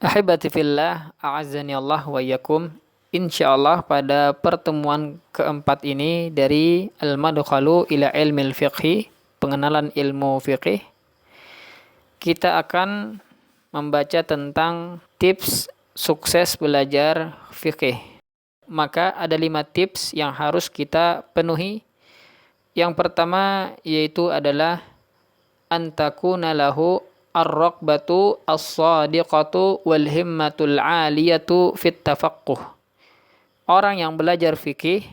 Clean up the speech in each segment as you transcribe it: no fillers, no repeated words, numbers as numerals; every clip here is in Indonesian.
Ahibati fillah, a'azzani Allah wa iyyakum. Insyaallah pada pertemuan keempat ini dari Al-Madkhalu ila Ilmil Fiqhi, pengenalan ilmu fiqih, kita akan membaca tentang tips sukses belajar fiqih. Maka ada 5 tips yang harus kita penuhi. Yang pertama yaitu adalah antakuna lahu ar-raqbatu as-sadiqatu wal himmatul 'aliyatu fit tafaqquh. Orang yang belajar fikih,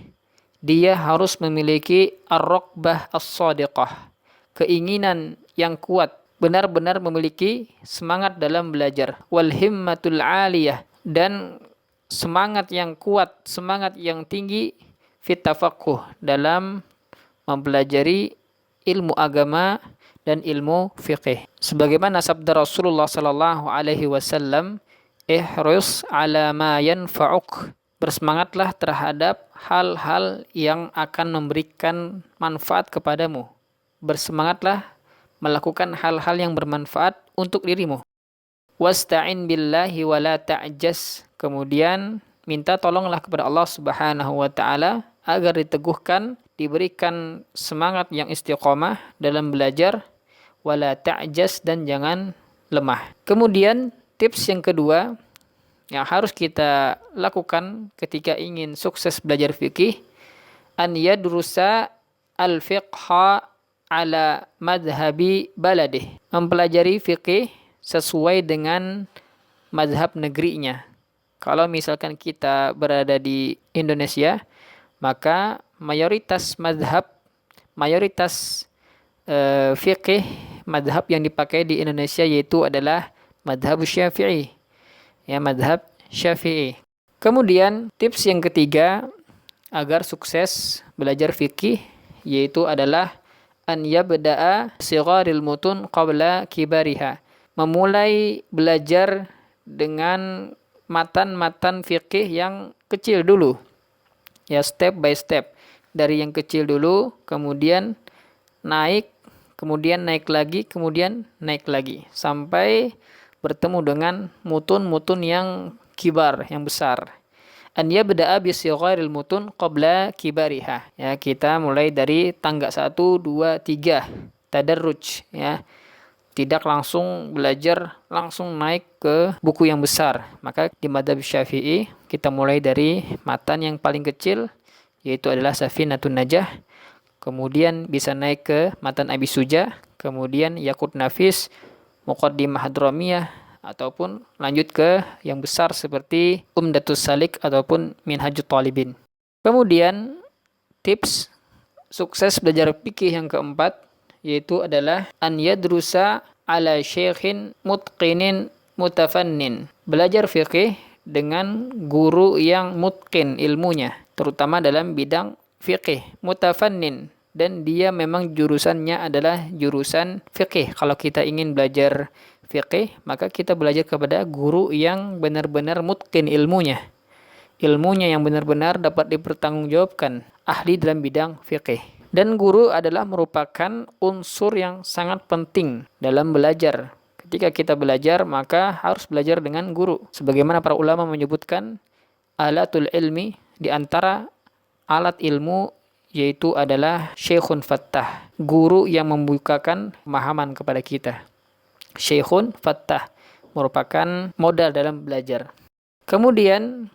dia harus memiliki ar-raqbah as-sadiqah, keinginan yang kuat, benar-benar memiliki semangat dalam belajar, wal himmatul 'aliyah, dan semangat yang kuat, semangat yang tinggi fit tafaqquh, dalam mempelajari ilmu agama dan ilmu fiqih. Sebagaimana sabda Rasulullah sallallahu alaihi wasallam, "Ihris 'ala ma yanfa'uk." Bersemangatlah terhadap hal-hal yang akan memberikan manfaat kepadamu. Bersemangatlah melakukan hal-hal yang bermanfaat untuk dirimu. Wasta'in billahi wa la ta'jas. Kemudian minta tolonglah kepada Allah Subhanahu wa taala agar diteguhkan, diberikan semangat yang istiqomah dalam belajar, wala ta'jas, dan jangan lemah. Kemudian tips yang kedua yang harus kita lakukan ketika ingin sukses belajar fikih, an yadrusa al-fiqha ala madhabi baladih. Mempelajari fikih sesuai dengan mazhab negerinya. Kalau misalkan kita berada di Indonesia, maka mayoritas mazhab, mayoritas fikih mazhab yang dipakai di Indonesia yaitu adalah mazhab Syafi'i. Ya, mazhab Syafi'i. Kemudian tips yang ketiga agar sukses belajar fikih yaitu adalah an yabda'a sigharil mutun qabla kibariha. Memulai belajar dengan matan-matan fikih yang kecil dulu. Ya, step by step. Dari yang kecil dulu, kemudian naik, kemudian naik lagi, kemudian naik lagi. Sampai bertemu dengan mutun-mutun yang kibar, yang besar. An yabda'a bisigharil mutun qabla kibariha. Ya, kita mulai dari tangga 1, 2, 3. Tadarruj, ya. Tidak langsung belajar, langsung naik ke buku yang besar. Maka di mazhab Syafi'i, kita mulai dari matan yang paling kecil, yaitu adalah Safinatun Najah. Kemudian bisa naik ke matan Abi Suja, kemudian Yaqut Nafis, Muqaddimah Hadramiyah, ataupun lanjut ke yang besar seperti Umdatus Salik ataupun Minhajut Talibin. Kemudian tips sukses belajar fikih yang keempat yaitu adalah an yadrusa ala syekhin mutqinin mutafannin. Belajar fikih dengan guru yang mutqin ilmunya, terutama dalam bidang fikih, mutafannin, dan dia memang jurusannya adalah jurusan fikih. Kalau kita ingin belajar fikih, maka kita belajar kepada guru yang benar-benar mutqin ilmunya. Ilmunya yang benar-benar dapat dipertanggungjawabkan, ahli dalam bidang fikih. Dan guru adalah merupakan unsur yang sangat penting dalam belajar. Ketika kita belajar, maka harus belajar dengan guru. Sebagaimana para ulama menyebutkan, alatul ilmi, di antara alat ilmu yaitu adalah syekhun fattah, guru yang membukakan pemahaman kepada kita. Syekhun fattah merupakan modal dalam belajar. Kemudian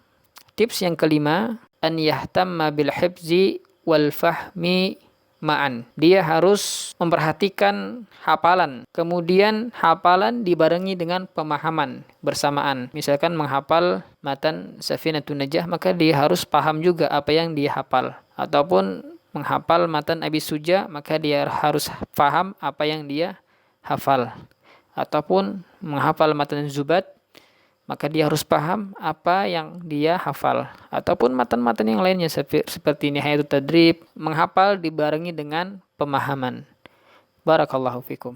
tips yang kelima, an yahtamma bil hifzi wal fahmi ma'an. Dia harus memperhatikan hafalan. Kemudian hafalan dibarengi dengan pemahaman bersamaan. Misalkan menghafal matan Safinatun Najah, maka dia harus paham juga apa yang dia hafal. Ataupun menghafal matan Abi Suja, maka dia harus paham apa yang dia hafal. Ataupun menghafal matan Zubat, maka dia harus paham apa yang dia hafal. Ataupun matan-matan yang lainnya seperti Nihayatut Tadrib, menghafal dibarengi dengan pemahaman. Barakallahu fikum.